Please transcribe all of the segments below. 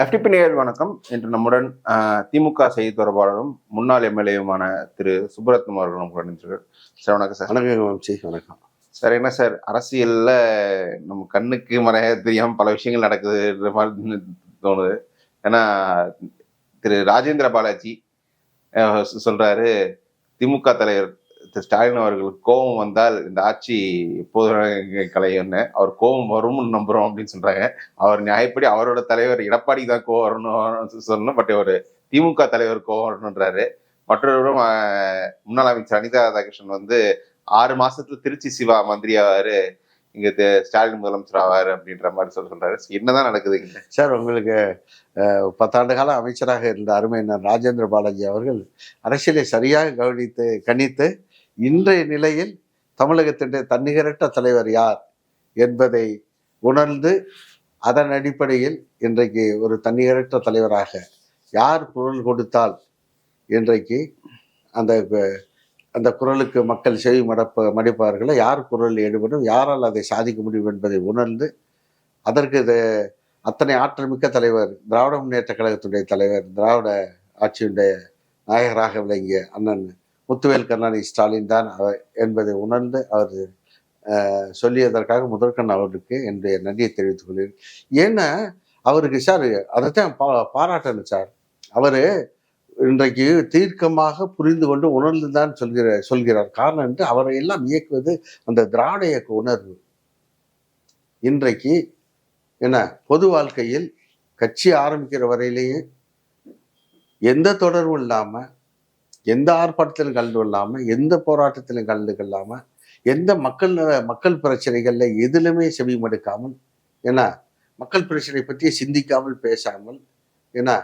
FTP நேயர்கள் வணக்கம். இன்று நம்முடன் திமுக செய்தி தொடர்பாளரும் முன்னாள் எம்எல்ஏவுமான திரு சுப்புரத்னம் அவர்கள் நம்முடன் இணைந்திருக்கிறார். சார் வணக்கம் சார். வணக்கம் வம்சி. வணக்கம் சார். என்ன சார், அரசியல்ல நம்ம கண்ணுக்கு மறைய தெரியாம பல விஷயங்கள் நடக்குதுன்ற மாதிரி தோணுது. ஏன்னா திரு ராஜேந்திர பாலாஜி சொல்றாரு, திமுக தலைவர் திரு ஸ்டாலின் அவர்களுக்கு கோபம் வந்தால் இந்த ஆட்சி எப்போது கலையும்னு, அவர் கோபம் வரும்னு நம்புறோம் அப்படின்னு சொல்றாங்க. அவர் நியாயப்படி அவரோட தலைவர் எடப்பாடி தான் கோவம் வரணும் சொல்லணும், பட் ஒரு திமுக தலைவர் கோவம் வரணுன்றாரு. மற்றொருவரும் முன்னாள் அமைச்சர் அனிதா ராதாகிருஷ்ணன் 6 மாசத்துல திருச்சி சிவா மந்திரி ஆவாரு, இங்க ஸ்டாலின் முதலமைச்சர் ஆவாரு அப்படின்ற மாதிரி சொல்றாரு. என்னதான் நடக்குதுங்க சார்? உங்களுக்கு 10 ஆண்டு காலம் அமைச்சராக இருந்த அருமையினர் ராஜேந்திர பாலாஜி அவர்கள் அரசியலை சரியாக கணித்து இன்றைய நிலையில் தமிழகத்தின் தன்னிகரற்ற தலைவர் யார் என்பதை உணர்ந்து அதன் அடிப்படையில் இன்றைக்கு ஒரு தன்னிகரற்ற தலைவராக யார் குரல் கொடுத்தால் இன்றைக்கு அந்த அந்த குரலுக்கு மக்கள் செவி மடிப்பார்களோ, யார் குரல் ஈடுபடும், யாரால் அதை சாதிக்க முடியும் என்பதை உணர்ந்து அதற்கு அத்தனை ஆற்றல் மிக்க தலைவர், திராவிட முன்னேற்ற கழகத்துடைய தலைவர், திராவிட ஆட்சியுடைய நாயகராக விளங்கிய அண்ணன் முத்துவேல் கருணாநிதி ஸ்டாலின் தான் என்பதை உணர்ந்து அவர் சொல்லியதற்காக முதற்கண் அவருக்கு என்னுடைய நன்றியை தெரிவித்துக் கொள்கிறேன். ஏன்னா அவருக்கு சார் அதைத்தான் பாராட்டணும் சார். அவர் இன்றைக்கு தீர்க்கமாக புரிந்து கொண்டு உணர்ந்து தான் சொல்கிறார். காரணம் என்று அவரை எல்லாம் இயக்குவது அந்த திராவிட இயக்க உணர்வு. இன்றைக்கு என்ன பொது வாழ்க்கையில் கட்சி ஆரம்பிக்கிற வரையிலேயே எந்த தொடர்பும் இல்லாமல், எந்த ஆர்ப்பாட்டத்திலும் கலந்து கொள்ளாமல், எந்த போராட்டத்திலும் கலந்து கொள்ளாமல், எந்த மக்கள் பிரச்சனைகள்ல எதிலுமே செவி மடுக்காமல், ஏன்னா மக்கள் பிரச்சனை பற்றி சிந்திக்காமல் பேசாமல், ஏன்னா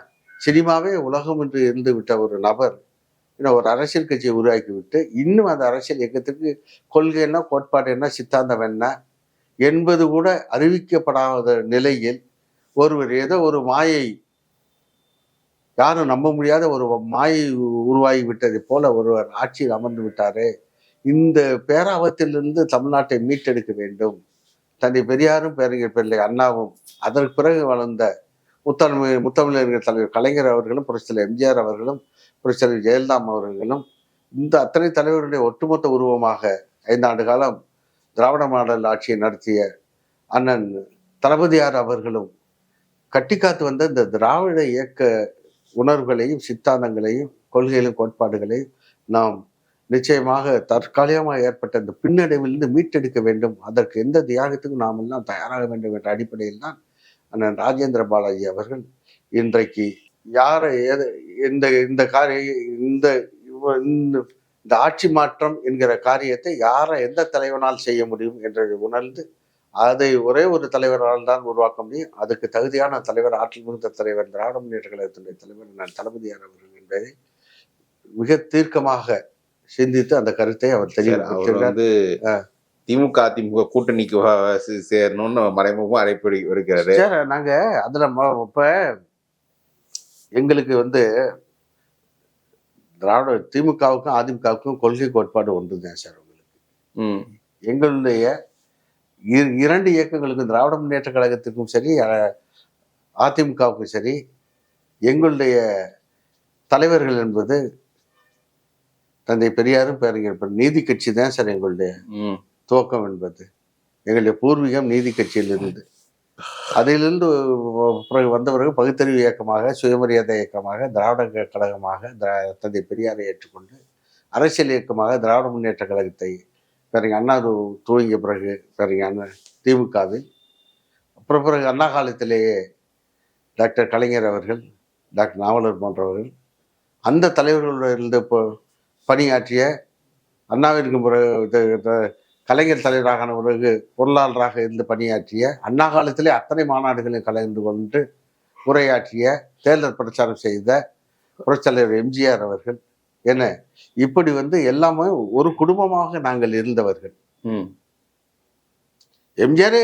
சினிமாவே உலகம் என்று இருந்து விட்ட ஒரு நபர் ஒரு அரசியல் கட்சியை உருவாக்கிவிட்டு இன்னும் அந்த அரசியல் இயக்கத்துக்கு கொள்கை என்ன, கோட்பாடு என்ன, சித்தாந்தம் என்ன என்பது கூட அறிவிக்கப்படாத நிலையில் ஒருவர் ஏதோ ஒரு மாயை, யாரும் நம்ப முடியாத ஒரு மாயை உருவாகி விட்டதை போல ஒருவர் ஆட்சியில் அமர்ந்து விட்டாரே, இந்த பேராபத்திலிருந்து தமிழ்நாட்டை மீட்டெடுக்க வேண்டும். தந்தை பெரியாரும் பேரறிஞர் பிள்ளை அண்ணாவும் அதற்கு பிறகு வளர்ந்த முத்தமிழர்கள் தலைவர் கலைஞர் அவர்களும், புரட்சித்தலைவர் எம்ஜிஆர் அவர்களும், புரட்சித்தலைவர் ஜெயலலிதா அவர்களும், இந்த அத்தனை தலைவருடைய ஒட்டுமொத்த உருவமாக 5 ஆண்டு காலம் திராவிட மாடல் ஆட்சியை நடத்திய அண்ணன் தளபதியார் அவர்களும் கட்டிக்காத்து வந்த இந்த திராவிட இயக்க உணர்வுகளையும், சித்தாந்தங்களையும், கொள்கைகளையும், கோட்பாடுகளையும் நாம் நிச்சயமாக தற்காலிகமாக ஏற்பட்ட இந்த பின்னடைவிலிருந்து மீட்டெடுக்க வேண்டும். அதற்கு எந்த தியாகத்துக்கும் நாம் எல்லாம் தயாராக வேண்டும் என்ற அடிப்படையில் தான் அண்ணன் ராஜேந்திர பாலாஜி அவர்கள் இன்றைக்கு யாரை இந்த ஆட்சி மாற்றம் என்கிற காரியத்தை யாரை எந்த தலைவனால் செய்ய முடியும் என்று உணர்ந்து அதை ஒரே ஒரு தலைவரால் தான் உருவாக்க முடியும். அதுக்கு தகுதியான தலைவர், ஆற்றல் மிகுந்த தலைவர், திராவிட முன்னேற்ற கழகத்துடைய தலைவர் நான் தளபதியார் அவர்கள் என்பதை மிக தீர்க்கமாக சிந்தித்து அந்த கருத்தை அவர் தெரிவித்தார். திமுக அதிமுக கூட்டணிக்கு சேரணும்னு மறைமுகமா அழைப்பு விடுக்கிறாரு. சார், நாங்க அதுல இப்ப எங்களுக்கு திராவிட திமுகவுக்கும் அதிமுகவுக்கும் கொள்கை கோட்பாடு ஒன்றுதான் சார். உங்களுக்கு எங்களுடைய 2 இயக்கங்களுக்கும், திராவிட முன்னேற்ற கழகத்திற்கும் சரி, அதிமுகவுக்கும் சரி, எங்களுடைய தலைவர்கள் என்பது தந்தை பெரியாரும் பேரறிஞர் நீதி கட்சி தான் சார். எங்களுடைய துவக்கம் என்பது எங்களுடைய பூர்வீகம் நீதி கட்சியிலிருந்து, அதிலிருந்து பிறகு வந்தவர்கள் பகுத்தறிவு இயக்கமாக, சுயமரியாதை இயக்கமாக, திராவிட கழகமாக தந்தை பெரியாரை ஏற்றுக்கொண்டு அரசியல் இயக்கமாக திராவிட முன்னேற்ற கழகத்தை பேரறிஞர் அண்ணா துவங்கிய பிறகு பேரறிஞர் அண்ணா திமுகவில், பிறகு அண்ணா காலத்திலேயே டாக்டர் கலைஞர் அவர்கள், டாக்டர் நாவலர் போன்றவர்கள் அந்த தலைவர்களிருந்து பணியாற்றிய, அண்ணாவிற்கு பிறகு கலைஞர் தலைவராக பிறகு பொருளாளராக இருந்து பணியாற்றிய, அண்ணா காலத்திலே அத்தனை மாநாடுகளில் கலந்து கொண்டு உரையாற்றிய, தேர்தல் பிரச்சாரம் செய்த புரட்சித்தலைவர் எம்ஜிஆர் அவர்கள் என்ன, இப்படி எல்லாமே ஒரு குடும்பமாக நாங்கள் இருந்தவர்கள். எம்ஜிஆரே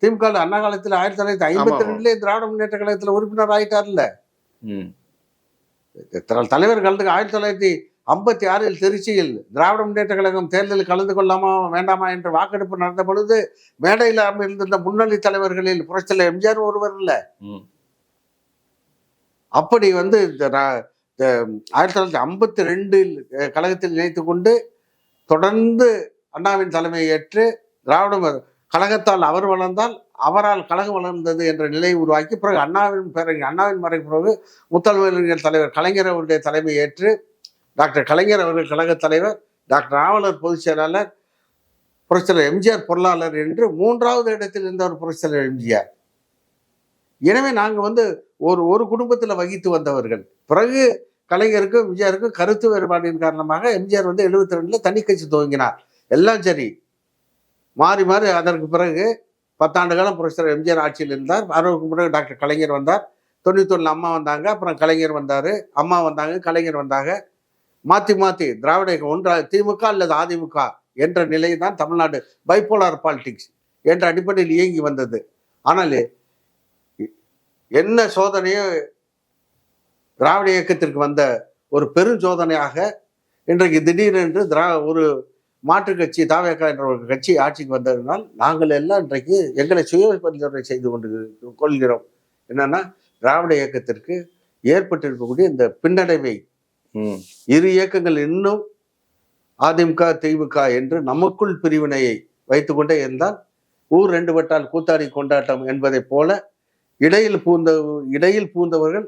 திமுக அண்ணா காலத்தில் 1952 திராவிட முன்னேற்ற கழகத்தில் உறுப்பினர் ஆயிட்டார்ல. தலைவர் காலத்துக்கு 1956 திருச்சியில் திராவிட முன்னேற்ற கழகம் தேர்தலில் கலந்து கொள்ளாமா வேண்டாமா என்ற வாக்கெடுப்பு நடந்த பொழுது மேடையில் இருந்த முன்னணி தலைவர்களில் புரட்சித்தலைவர் எம்ஜிஆர் ஒருவர் இல்ல. அப்படி வந்து இந்த 1952 கழகத்தில் இணைத்து கொண்டு தொடர்ந்து அண்ணாவின் தலைமையை ஏற்று கழகத்தால் அவர் வளர்ந்தால் அவரால் கழகம் வளர்ந்தது என்ற நிலையை உருவாக்கி பிறகு அண்ணாவின் மறைக்கு பிறகு முத்தமிழறிஞர் தலைவர் கலைஞர் அவருடைய தலைமை ஏற்று டாக்டர் கலைஞர் அவர்கள் கழக தலைவர், டாக்டர் ஆவலர் பொதுச் செயலாளர், புரட்சித்தலைவர் எம்ஜிஆர் பொருளாளர் என்று 3வது இடத்தில் இருந்தவர் புரட்சித்தலைவர் எம்ஜிஆர். எனவே நாங்கள் வந்து ஒரு குடும்பத்தில் வகித்து வந்தவர்கள். பிறகு கலைஞருக்கும் எம்ஜிஆருக்கும் கருத்து வேறுபாடின் காரணமாக எம்ஜிஆர் வந்து 72ல தனி கட்சி துவங்கினார். எல்லாம் சரி, மாறி மாறி அதற்கு பிறகு 10 ஆண்டு காலம் புரட்சித்தலைவர் எம்ஜிஆர் ஆட்சியில் இருந்தார். அவருக்கு பிறகு டாக்டர் கலைஞர் வந்தார். 91 அம்மா வந்தாங்க, அப்புறம் கலைஞர் வந்தார், அம்மா வந்தாங்க, கலைஞர் வந்தாங்க. மாற்றி மாற்றி திராவிட ஒன்றா திமுக அல்லது அதிமுக என்ற நிலை தான் தமிழ்நாடு பைபோலார் பாலிடிக்ஸ் என்ற அடிப்படையில் இயங்கி வந்தது. ஆனால் என்ன சோதனையோ திராவிட இயக்கத்திற்கு வந்த ஒரு பெருஞ்சோதனையாக இன்றைக்கு திடீரென்று ஒரு மாற்று கட்சி தாவேகா என்ற ஒரு கட்சி ஆட்சிக்கு வந்ததனால் நாங்கள் எல்லாம் இன்றைக்கு எங்களை சுய பரிசோதனை செய்து கொள்கிறோம். என்னன்னா, திராவிட இயக்கத்திற்கு ஏற்பட்டிருக்கக்கூடிய இந்த பின்னடைவை இரு இயக்கங்கள் இன்னும் அதிமுக திமுக என்று நமக்குள் பிரிவினையை வைத்துக்கொண்டே இருந்தால் ஊர் 2 பட்டால் கூத்தாடி கொண்டாட்டம் என்பதை போல இடையில் பூந்தவர்கள்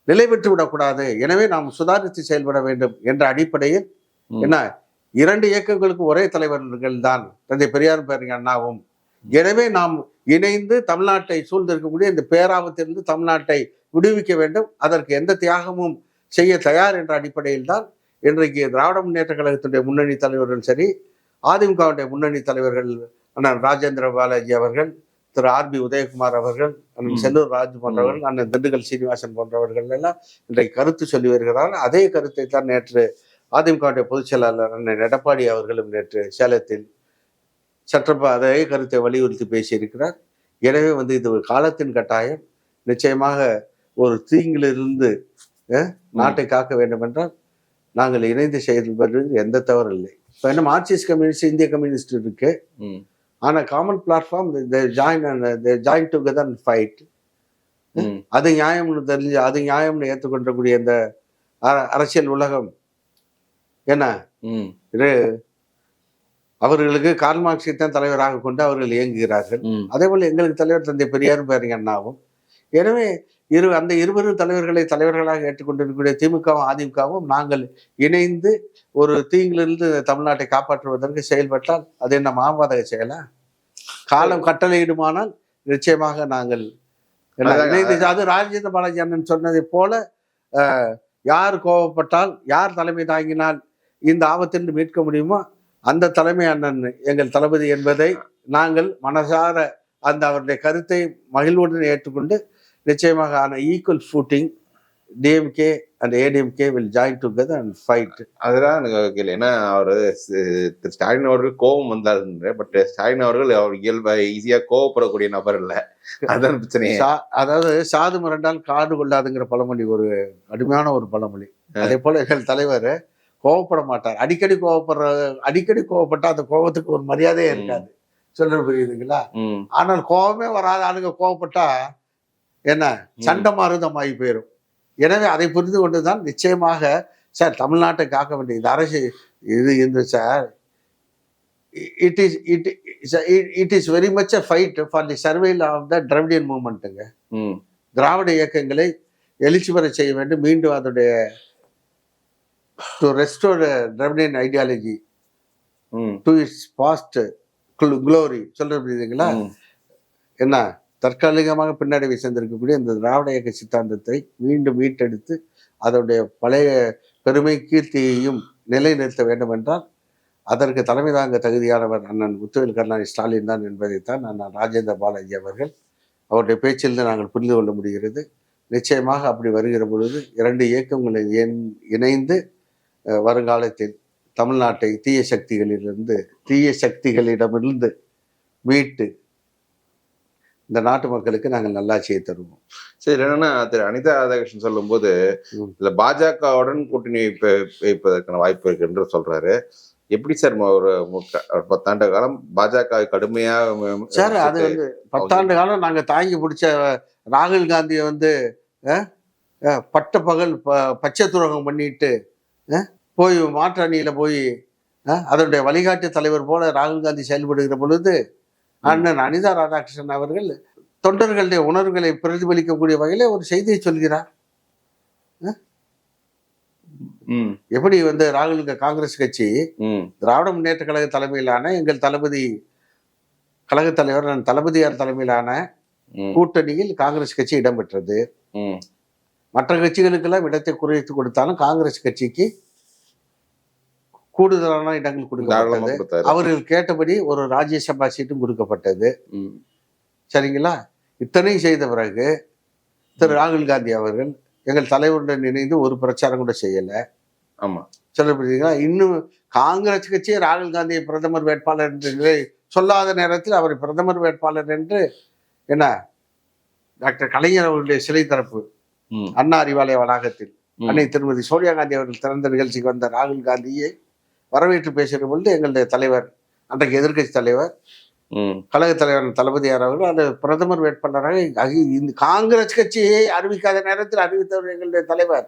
நிலை பெற்று விடக்கூடாது. எனவே நாம் சுதாரித்து செயல்பட வேண்டும் என்ற அடிப்படையில் என்ன 2 இயக்கங்களுக்கு ஒரே தலைவர்கள் தான் தந்தை பெரியாரும் பேரறிஞர் அண்ணாவும். எனவே நாம் இணைந்து தமிழ்நாட்டை சூழ்ந்திருக்கக்கூடிய இந்த பேராபத்திலிருந்து தமிழ்நாட்டை விடுவிக்க வேண்டும். அதற்கு எந்த தியாகமும் செய்ய தயார் என்ற அடிப்படையில் தான் இன்றைக்கு திராவிட முன்னேற்ற கழகத்துடைய முன்னணி தலைவர்கள் சரி, அதிமுகவுடைய முன்னணி தலைவர்கள் அண்ணன் ராஜேந்திர பாலாஜி அவர்கள், திரு ஆர்பி உதயகுமார் அவர்கள், அண்ணன் செல்லூர் ராஜு போன்றவர்கள், அண்ணன் திண்டுக்கல் சீனிவாசன் போன்றவர்கள் எல்லாம் இன்றைக்கு கருத்து சொல்லி வருகிறார்கள். அதே கருத்தை தான் நேற்று அதிமுகவுடைய பொதுச் செயலாளர் அண்ணன் எடப்பாடி அவர்களும் நேற்று சேலத்தில் சற்றப்ப அதே கருத்தை வலியுறுத்தி பேசியிருக்கிறார். எனவே வந்து இது ஒரு காலத்தின் கட்டாயம். நிச்சயமாக ஒரு தீங்கிலிருந்து நாட்டை காக்க வேண்டும் என்றால் நாங்கள் இணைந்து செயல்படுறது எந்த தவறு இல்லை. இப்போ என்ன மார்க்சிஸ்ட் கம்யூனிஸ்ட், இந்திய கம்யூனிஸ்ட் இருக்கு, ஆனா common platform join together and fight. அது நியாயம்னு தெரிஞ்சு அது நியாயம்னு ஏற்றுக்கொண்டக்கூடிய இந்த அரசியல் உலகம் என்ன இது அவர்களுக்கு கார்ல் மார்க்ஸை தான் தலைவராக கொண்டு அவர்கள் இயங்குகிறார்கள். அதே போல எங்களுக்கு தலைவர் தந்தை பெரியாரும் பேரறிஞர் அண்ணாவும். எனவே அந்த இருவரும் தலைவர்களை தலைவர்களாக ஏற்றுக்கொண்டிருக்கக்கூடிய திமுகவும் அதிமுகவும் நாங்கள் இணைந்து ஒரு தீங்கிலிருந்து தமிழ்நாட்டை காப்பாற்றுவதற்கு செயல்பட்டால் அது என்ன மாபாதக செயலா? காலம் கட்டளையிடுமானால் நிச்சயமாக நாங்கள் இணைந்து. அது ராஜேந்திர பாலாஜி அண்ணன் சொன்னதை போல யார் கோபப்பட்டால், யார் தலைமை தாங்கினால் இந்த ஆபத்திலிருந்து மீட்க முடியுமோ அந்த தலைமை அண்ணன் எங்கள் தளபதி என்பதை நாங்கள் மனசார அந்த அவருடைய கருத்தை மகிழ்வுடன் ஏற்றுக்கொண்டு நிச்சயமாக ஆன equal footing DMK and ADMK will join together and fight. அதுதான் எனக்கு கேள்வி. ஏன்னா அவர் திரு ஸ்டாலின் அவர்கள் கோபம் வந்தாரு, பட் ஸ்டாலின் அவர்கள் அவர் இயல்பா ஈஸியா கோவப்படக்கூடிய நபர் இல்லை. அதுதான் பிரச்சனை. அதாவது சாது மிரண்டால் காடு கொள்ளாதுங்கிற பழமொழி ஒரு கடுமையான ஒரு பழமொழி. அதே போல எங்கள் தலைவர் கோவப்பட மாட்டார். அடிக்கடி கோவப்பட்டா அந்த கோபத்துக்கு ஒரு மரியாதையே இருக்காது. சொல்றது புரியுதுங்களா? ஆனால் கோபமே வராத ஆளுங்க கோவப்பட்டா என்ன சண்டை மாறுதமாகி போயிடும். எனவே அதை புரிந்து கொண்டுதான் நிச்சயமாக சார் தமிழ்நாட்டை காக்க வேண்டிய இந்த அரசு இந்த sir it is very much a fight for the survival of the Dravidian மூவ்மெண்ட்டுங்க. திராவிட இயக்கங்களை எழுச்சி பெற செய்ய வேண்டும். மீண்டும் அதோடைய to restore Dravidian ideology to its past glory. சொல்றது புரியுதுங்களா? என்ன தற்காலிகமாக பின்னடைவை சேர்ந்திருக்கக்கூடிய இந்த திராவிட இயக்க சித்தாந்தத்தை மீண்டும் மீட்டெடுத்து அதனுடைய பழைய பெருமை கீர்த்தியையும் நிலைநிறுத்த வேண்டும் என்றால் அதற்கு தலைமை தாங்க தகுதியானவர் அண்ணன் முத்துவேல் கருணாநிதி ஸ்டாலின் தான் என்பதைத்தான் அண்ணன் ராஜேந்திர பாலாஜி அவர்கள் அவருடைய பேச்சிலிருந்து நாங்கள் புரிந்து கொள்ள முடிகிறது. நிச்சயமாக அப்படி வருகிற பொழுது 2 இயக்கங்களை இணைந்து வருங்காலத்தில் தமிழ்நாட்டை தீய சக்திகளிடமிருந்து மீட்டு இந்த நாட்டு மக்களுக்கு நாங்கள் நல்லாட்சியை தருவோம். சரி, என்னன்னா திரு அனிதா ராதாகிருஷ்ணன் சொல்லும் போது இல்ல பாஜகவுடன் கூட்டணி வைப்பதற்கான வாய்ப்பு இருக்கு என்று சொல்றாரு. எப்படி சார் ஒரு 10 ஆண்டு காலம் பாஜக கடுமையா சார் அது வந்து 10 ஆண்டு காலம் நாங்க தாங்கி பிடிச்ச ராகுல் காந்தியை வந்து பட்ட பகல் பச்சை துரோகம் பண்ணிட்டு போய் மாற்று அணியில போய் அதனுடைய வழிகாட்டு தலைவர் போல ராகுல் காந்தி செயல்படுகிற பொழுது அண்ணன் அனிதா ராதாகிருஷ்ணன் அவர்கள் தொண்டர்களுடைய உணர்வுகளை பிரதிபலிக்கக்கூடிய வகையில ஒரு செய்தியை சொல்கிறார். எப்படி வந்து ராகுல் காங்கிரஸ் கட்சி திராவிட முன்னேற்ற கழக தலைமையிலான எங்கள் தளபதி கழக தலைவர் தளபதியார் தலைமையிலான கூட்டணியில் காங்கிரஸ் கட்சி இடம்பெற்றது. மற்ற கட்சிகளுக்கெல்லாம் இடத்தை குறைத்து கொடுத்தாலும் காங்கிரஸ் கட்சிக்கு கூடுதலான இடங்கள் கொடுக்கப்பட்டது. அவர்கள் கேட்டபடி ஒரு ராஜ்யசபா சீட்டும் கொடுக்கப்பட்டது. சரிங்களா? இத்தனையும் செய்த பிறகு திரு ராகுல் காந்தி அவர்கள் எங்கள் தலைவருடன் இணைந்து ஒரு பிரச்சாரம் கூட செய்யல. ஆமா, சொல்லப்படுறீங்களா? இன்னும் காங்கிரஸ் கட்சியே ராகுல் காந்தியை பிரதமர் வேட்பாளர் என்று சொல்லாத நேரத்தில் அவரை பிரதமர் வேட்பாளர் என்று என்ன டாக்டர் கலைஞர் அவர்களுடைய சிலை தரப்பு அண்ணா அறிவாலய வளாகத்தில் அன்னை திருமதி சோனியா காந்தி அவர்கள் திறந்த நிகழ்ச்சிக்கு வந்த ராகுல் காந்தியை வரவேற்று பேசுகிற பொழுது எங்களுடைய தலைவர், அன்றைக்கு எதிர்கட்சி தலைவர், கழக தலைவர் தளபதியார் அவர்கள் அந்த பிரதமர் வேட்பாளராக இந்த காங்கிரஸ் கட்சியை அறிவிக்காத நேரத்தில் அறிவித்தவர் எங்களுடைய தலைவர்.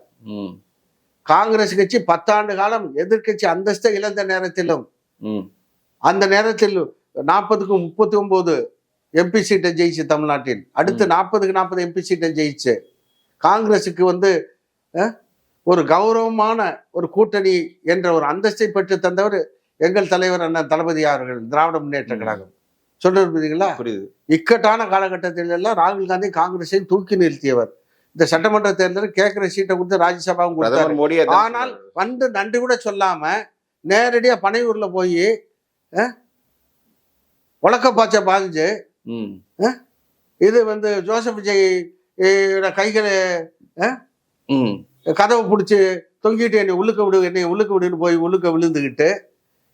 காங்கிரஸ் கட்சி 10 ஆண்டு காலம் எதிர்கட்சி அந்தஸ்தை இழந்த நேரத்திலும் அந்த நேரத்தில் 40க்கு 39 எம்பி சீட்டை ஜெயிச்சு தமிழ்நாட்டில், அடுத்து 40க்கு 40 எம்பி சீட்டை ஜெயிச்சு காங்கிரஸுக்கு வந்து ஒரு கௌரவமான ஒரு கூட்டணி என்ற ஒரு அந்தஸ்தை பெற்று தந்தவர் எங்கள் தலைவர் அண்ணன் தளபதியார்கள் திராவிட முன்னேற்ற கழகம். சொல்றீங்களா? இக்கட்டான காலகட்டத்தில் எல்லாம் ராகுல் காந்தி காங்கிரஸை தூக்கி நிறுத்தியவர். இந்த சட்டமன்ற தேர்தலில் கேட்கிற சீட்டை கொடுத்து ராஜ்யசபாவும் கொடுத்தாரு. ஆனால் வந்து நன்றி கூட சொல்லாம நேரடியா பனையூர்ல போய் உலக்கப்பாச்ச பாதிச்சு இது வந்து ஜோசப் விஜய் கைகளை கதவை பிடிச்சி தொங்கிட்டு என்னை உள்ளுக்க விடுன்னு போய் உள்ளுக்க விழுந்துக்கிட்டு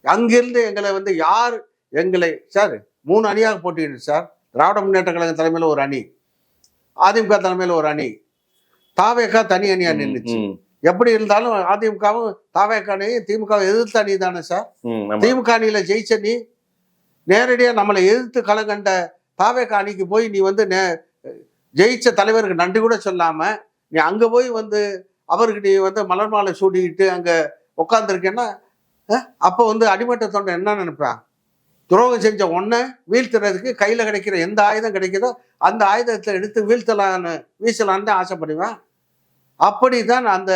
அங்கிருந்து எங்களை வந்து யார் எங்களை சார் 3 அணியாக போட்டிட்டு சார். திராவிட முன்னேற்ற கழகம் தலைமையில ஒரு அணி, அதிமுக தலைமையில ஒரு அணி, தாவேகா தனி அணியா நின்றுச்சு. எப்படி இருந்தாலும் அதிமுகவும் தாவேகா அணியும் திமுக எதிர்த்த அணி தானே சார். திமுக அணியில ஜெயிச்ச நீ நேரடியா நம்மளை எதிர்த்து கலங்கண்ட தாவேகா அணிக்கு போய் நீ வந்து ஜெயிச்ச தலைவருக்கு நன்றி கூட சொல்லாம நீ அங்க போய் வந்து அவருக்கு நீ வந்து மலர் மாலை சூடிக்கிட்டு அங்க உட்காந்துருக்கேன்னா அப்போ வந்து அடிமட்ட தொண்டை என்ன நினைப்பான்? துரோகம் செஞ்ச ஒன்றை வீழ்த்துறதுக்கு கையில கிடைக்கிற எந்த ஆயுதம் கிடைக்குதோ அந்த ஆயுதத்தை எடுத்து வீசலான்னு ஆசைப்படுவேன். அப்படிதான் அந்த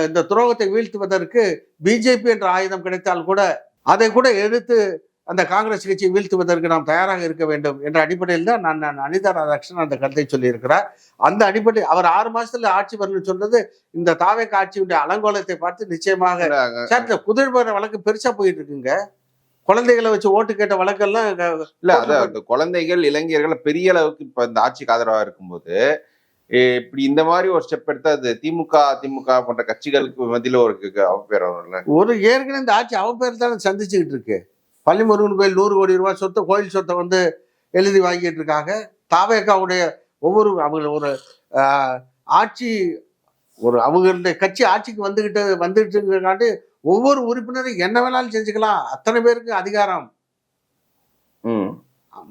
இந்த துரோகத்தை வீழ்த்துவதற்கு பிஜேபி என்ற ஆயுதம் கிடைத்தால் கூட அதை கூட எடுத்து அந்த காங்கிரஸ் கட்சியை வீழ்த்துவதற்கு நாம் தயாராக இருக்க வேண்டும் என்ற அடிப்படையில் தான் நான் அனிதா ராதாகிருஷ்ணன் அந்த கருத்தை சொல்லியிருக்கிறார். அந்த அடிப்படை அவர் 6 மாசத்துல ஆட்சி வரணும்னு சொன்னது இந்த தாவேக ஆட்சியுடைய அலங்கோலத்தை பார்த்து நிச்சயமாக சார் குதிரை போற வழக்கு பெருசா போயிட்டு இருக்குங்க. குழந்தைகளை வச்சு ஓட்டு கேட்ட வழக்கெல்லாம் இல்ல, அதாவது குழந்தைகள் இளைஞர்கள் பெரிய அளவுக்கு இப்ப இந்த ஆட்சிக்கு ஆதரவா இருக்கும்போது இப்படி இந்த மாதிரி ஒரு ஸ்டெப் எடுத்தா அது திமுக போன்ற கட்சிகளுக்கு மத்தியில ஒரு ஏற்கனவே இந்த ஆட்சி அவப்பேர் தானே சந்திச்சுக்கிட்டு இருக்கு. பள்ளிமுருகன் கோயில் 100 கோடி ரூபாய் சொத்து, கோயில் சொத்தை வந்து எழுதி வாங்கிட்டு இருக்காங்க. தாவேக்காவுடைய ஒவ்வொரு அவங்க ஒரு ஆட்சி ஒரு அவங்களுடைய கட்சி ஆட்சிக்கு வந்துட்டு ஒவ்வொரு உறுப்பினரும் என்ன வேணாலும் செஞ்சுக்கலாம். அத்தனை பேருக்கு அதிகாரம்.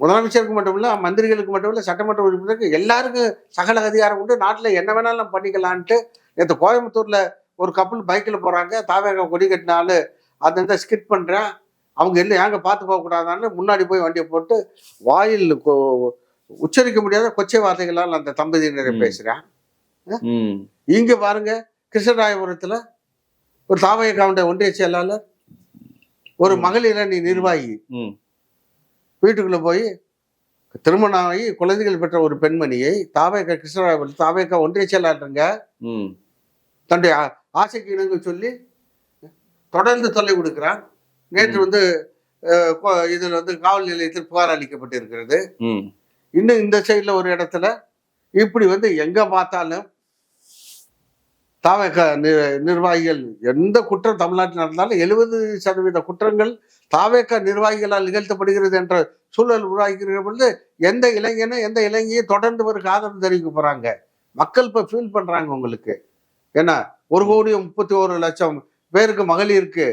முதலமைச்சருக்கு மட்டும் இல்ல, மந்திரிகளுக்கு மட்டும் இல்ல, சட்டமன்ற உறுப்பினருக்கு எல்லாருக்கும் சகல அதிகாரம் உண்டு. நாட்டில் என்ன வேணாலும் பண்ணிக்கலான்ட்டு நேற்று கோயம்புத்தூர்ல ஒரு கப்பல் பைக்கில் போறாங்க. தாவேகா கொடி கட்டினாலும் அந்த ஸ்கிட் பண்றேன். அவங்க என்ன ஏங்க பார்த்து போகக்கூடாதான்னு முன்னாடி போய் வண்டியை போட்டு வாயில் உச்சரிக்க முடியாத கொச்சை வார்த்தைகளால் அந்த தம்பதியினரை பேசுறேன். இங்க பாருங்க, கிருஷ்ணராயபுரத்துல ஒரு தாவேகாவுடைய ஒன்றிய செயலாளர், ஒரு மகளிர் அணி நிர்வாகி வீட்டுக்குள்ள போய் திருமணம் ஆகி குழந்தைகள் பெற்ற ஒரு பெண்மணியை கிருஷ்ணராயபுரத்தில் தாவேகா ஒன்றிய செயலாளருங்க தன்னுடைய ஆசைக்கு இணங்க சொல்லி தொடர்ந்து தொல்லை கொடுக்கிறான். நேற்று வந்து இதுல வந்து காவல் நிலையத்தில் புகார் அளிக்கப்பட்டிருக்கிறது. இன்னும் இந்த சைட்ல ஒரு இடத்துல இப்படி வந்து எங்க பார்த்தாலும் தாவேகா நிர்வாகிகள் எந்த குற்றம் தமிழ்நாட்டில் நடந்தாலும் 70% குற்றங்கள் தாவேகா நிர்வாகிகளால் நிகழ்த்தப்படுகிறது என்ற சூழல் உருவாகிக்கிற பொழுது எந்த இளைஞனையும் தொடர்ந்து ஒரு ஆதரவு தெரிவிக்க போறாங்க. மக்கள் இப்ப ஃபீல் பண்றாங்க. உங்களுக்கு ஏன்னா 1,31,00,000 பேருக்கு மகளிருக்கு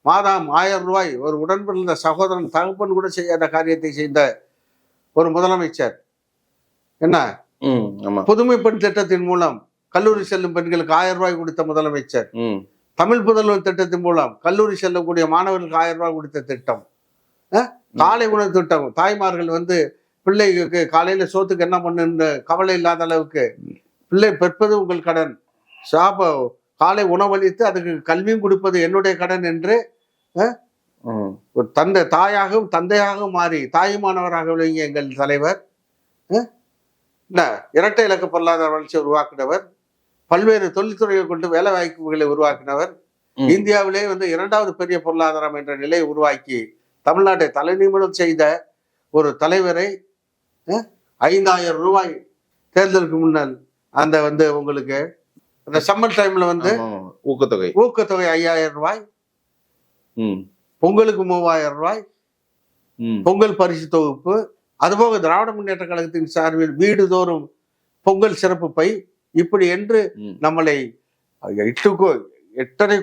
மாதம் 1000 ரூபாய் ஒரு உடன்பிறந்த சகோதரன் தகப்பன் கூட செய்யாத காரியத்தை செய்த ஒரு முதலமைச்சர் என்ன புதுமை பெண் திட்டத்தின் மூலம் கல்லூரி செல்லும் பெண்களுக்கு 1000 ரூபாய் கொடுத்த முதலமைச்சர். ம். தமிழ் புதல்வன் திட்டத்தின் மூலம் கல்லூரி செல்லக்கூடிய மாணவர்களுக்கு 1000 ரூபாய் கொடுத்த திட்டம். காலை உணவு திட்டம். தாய்மார்கள் வந்து பிள்ளைகளுக்கு காலையில சோத்துக்கு என்ன பண்ணுன்னு கவலை இல்லாத அளவுக்கு, பிள்ளை பெற்பது உங்கள் கடன், காலை உணவளித்து அதுக்கு கல்வியும் கொடுப்பது என்னுடைய கடன் என்று ஒரு தாயாகவும் தந்தையாகவும் மாறி தாயுமானவராக விளங்கிய எங்கள் தலைவர். இரட்டை இலக்க பொருளாதார வளர்ச்சியை உருவாக்கினவர், பல்வேறு தொழில்துறையை கொண்டு வேலை வாய்ப்புகளை உருவாக்கினவர், இந்தியாவிலே வந்து 2வது பெரிய பொருளாதாரம் என்ற நிலையை உருவாக்கி தமிழ்நாட்டை தலைநிமிடம் செய்த ஒரு தலைவரை 5000 ரூபாய் தேர்தலுக்கு முன்னால் அந்த வந்து உங்களுக்கு அந்த சம்மர் டைம்ல வந்து ஊக்கத்தொகை 5000 ரூபாய், பொங்கலுக்கு 3000 ரூபாய், பொங்கல் பரிசு தொகுப்பு, அதுபோக திராவிட முன்னேற்ற கழகத்தின் சார்பில் வீடுதோறும் பொங்கல் சிறப்பு பை, இப்படி என்று நம்மளை 8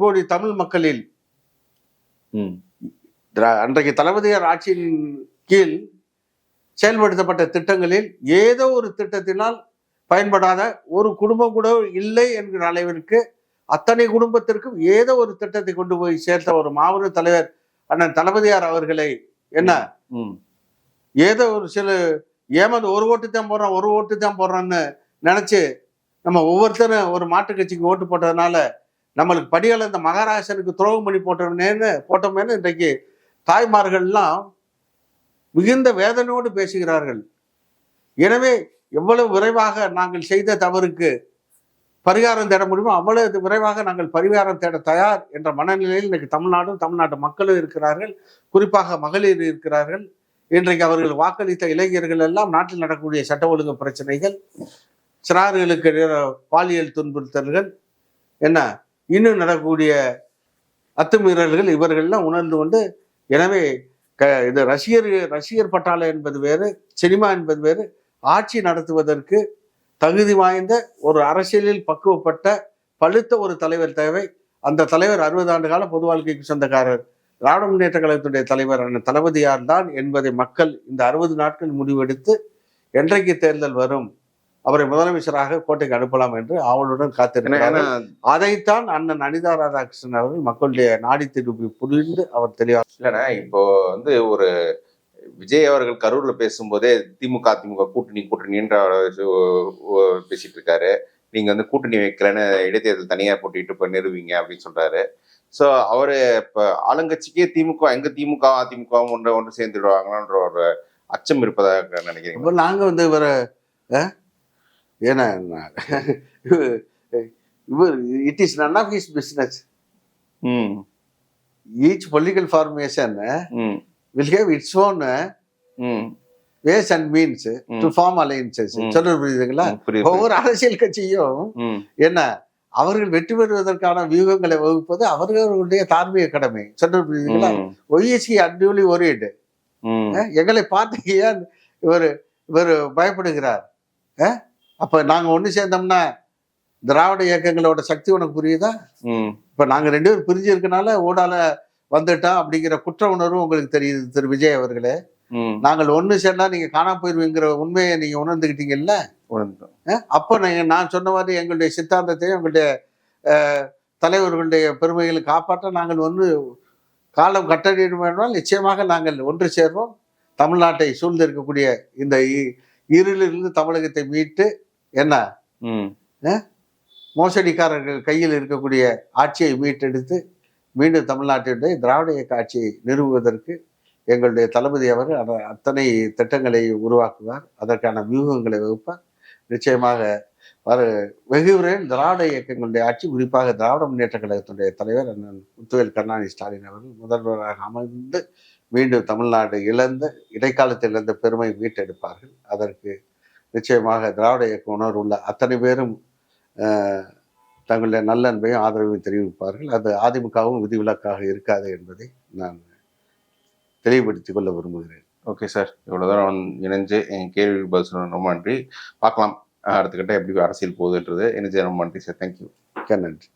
கோடி தமிழ் மக்களில் அன்றைக்கு தளபதியார் ஆட்சியின் கீழ் செயல்படுத்தப்பட்ட திட்டங்களில் ஏதோ ஒரு திட்டத்தினால் பயன்படாத ஒரு குடும்பம் கூட இல்லை என்கிற அளவிற்கு அத்தனை குடும்பத்திற்கும் ஏதோ ஒரு திட்டத்தை கொண்டு போய் சேர்த்த ஒரு மாபெரும் தலைவர் அண்ணன் தளபதியார் அவர்களை என்ன ஏதோ ஒரு சில ஏமாந்து ஒரு ஓட்டு தான் போடுறோன்னு நினைச்சு நம்ம ஒவ்வொருத்தரும் ஒரு மாற்றுக் கட்சிக்கு ஓட்டு போட்டதுனால நம்மளுக்கு படியால இந்த மகாராஷ்டிரனுக்கு துரோகம் பண்ணி போட்டோமேன்னு இன்றைக்கு தாய்மார்கள்லாம் மிகுந்த வேதனையோடு பேசுகிறார்கள். எனவே எவ்வளவு விரைவாக நாங்கள் செய்த தவறுக்கு பரிகாரம் தேட முடியுமோ அவ்வளவு விரைவாக நாங்கள் பரிகாரம் தேட தயார் என்ற மனநிலையில் இன்றைக்கு தமிழ்நாட்டு மக்களும் இருக்கிறார்கள். குறிப்பாக மகளிர் இருக்கிறார்கள். இன்றைக்கு அவர்கள் வாக்களித்த இளைஞர்கள் எல்லாம் நாட்டில் நடக்கக்கூடிய சட்ட ஒழுங்கு பிரச்சனைகள், சிறார்களுக்கு பாலியல் துன்புறுத்தல்கள், இன்னும் நடக்கக்கூடிய அத்துமீறல்கள் இவர்கள்லாம் உணர்ந்து கொண்டு, எனவே இது ரசிகர் பட்டாளம் என்பது வேறு, சினிமா என்பது வேறு. ஆட்சி நடத்துவதற்கு தகுதி வாய்ந்த ஒரு அரசியலில் பக்குவப்பட்ட பழுத்த ஒரு தலைவர் தேவை. அந்த தலைவர் 60 ஆண்டு கால பொது வாழ்க்கைக்கு சொந்தக்காரர், திராவிட முன்னேற்ற கழகத்துடைய தலைவர் தளபதியார் தான் என்பதை மக்கள் இந்த 60 நாட்கள் முடிவெடுத்து என்றைக்கு தேர்தல் வரும் அவரை முதலமைச்சராக கோட்டைக்கு அனுப்பலாம் என்று ஆவலுடன் காத்திருக்கிறார்கள். அதைத்தான் அண்ணன் அனிதா ராதாகிருஷ்ணன் அவர்கள் மக்களுடைய நாடி திருப்பி புரிந்து அவர் தெளிவாக இல்லைன்னா இப்போ வந்து ஒரு விஜய் அவர்கள் கரூர்ல பேசும்போதே திமுக கூட்டணின்ற பேசிட்டு இருக்காரு. நீங்க வந்து கூட்டணி வைக்கலன்னு இடைத்தேர்தல் தனியா போட்டிட்டு இப்ப நிறுவீங்க அப்படின்னு சொல்றாரு. சோ அவரு இப்ப ஆளுங்கட்சிக்கே திமுக அதிமுகவும் ஒன்று சேர்ந்துடுவாங்கன்ற ஒரு அச்சம் இருப்பதாக நினைக்கிறீங்க? நாங்க வந்து இவரை ஏன்னா it is none of his business. Each political formation will have its own ways and means to form alliances. சொல்றது புரியுதுங்களா? ஒவ்வொரு அரசியல் கட்சியும் அவர்கள் வெற்றி பெறுவதற்கான வியூகங்களை வகுப்பது அவர்களுடைய தார்மீக கடமை. சொல்றது புரியுதுங்களா? ஒய்எஸ்சி அன்டியூலி ஒரீடு, எங்களை பார்த்து ஏன் இவர் பயப்படுகிறார்? அப்ப நாங்க ஒண்ணு சேர்ந்தோம்னா திராவிட இயக்கங்களோட சக்தி உனக்கு புரியுதா? இப்ப நாங்க 2 பேரும் பிரிஞ்சு இருக்கனால ஓடால வந்துட்டான் அப்படிங்கிற குற்ற உணர்வு உங்களுக்கு தெரியுது திரு விஜய் அவர்களே. நாங்கள் ஒண்ணு சேர்ந்தா நீங்க காணாம போயிருவீங்கிற உண்மையை நீங்க உணர்ந்துகிட்டீங்கல்ல. அப்ப நான் சொன்ன மாதிரி எங்களுடைய சித்தாந்தத்தையும் எங்களுடைய தலைவர்களுடைய பெருமைகளை காப்பாற்ற நாங்கள் காலம் கட்டறினால் நிச்சயமாக நாங்கள் ஒன்று சேர்வோம். தமிழ்நாட்டை சூழ்ந்து இருக்கக்கூடிய இந்த இருளிலிருந்து தமிழகத்தை மீட்டு மோசடிக்காரர்கள் கையில் இருக்கக்கூடிய ஆட்சியை மீட்டெடுத்து மீண்டும் தமிழ்நாட்டினுடைய திராவிட இயக்க ஆட்சியை நிறுவுவதற்கு எங்களுடைய தளபதி அவர் அத்தனை திட்டங்களை உருவாக்குவார். அதற்கான வியூகங்களை வகுப்பார். நிச்சயமாக வெகு விரைவில் திராவிட இயக்கங்களுடைய ஆட்சி, குறிப்பாக திராவிட முன்னேற்ற கழகத்துடைய தலைவர் அண்ணன் முத்துவேல் கருணாநிதி ஸ்டாலின் அவர்கள் முதல்வராக அமர்ந்து மீண்டும் தமிழ்நாடு இடைக்காலத்தில் இழந்த பெருமை மீட்டெடுப்பார்கள். அதற்கு நிச்சயமாக திராவிட இயக்க உணர்வு உள்ள அத்தனை பேரும் தங்களுடைய நல்லன்பையும் ஆதரவையும் தெரிவிப்பார்கள். அது அதிமுகவும் விதிவிலக்காக இருக்காது என்பதை நான் தெளிவுபடுத்திக் கொள்ள விரும்புகிறேன். ஓகே சார், இவ்வளவு தூரம் இணைஞ்சு என் கேள்வி பதில் சொன்ன ரொம்ப நன்றி. பார்க்கலாம் அடுத்த கட்ட எப்படி அரசியல் போகுதுன்றது. இணைஞ்சு ரொம்ப நன்றி சார். தேங்க்யூ. நன்றி.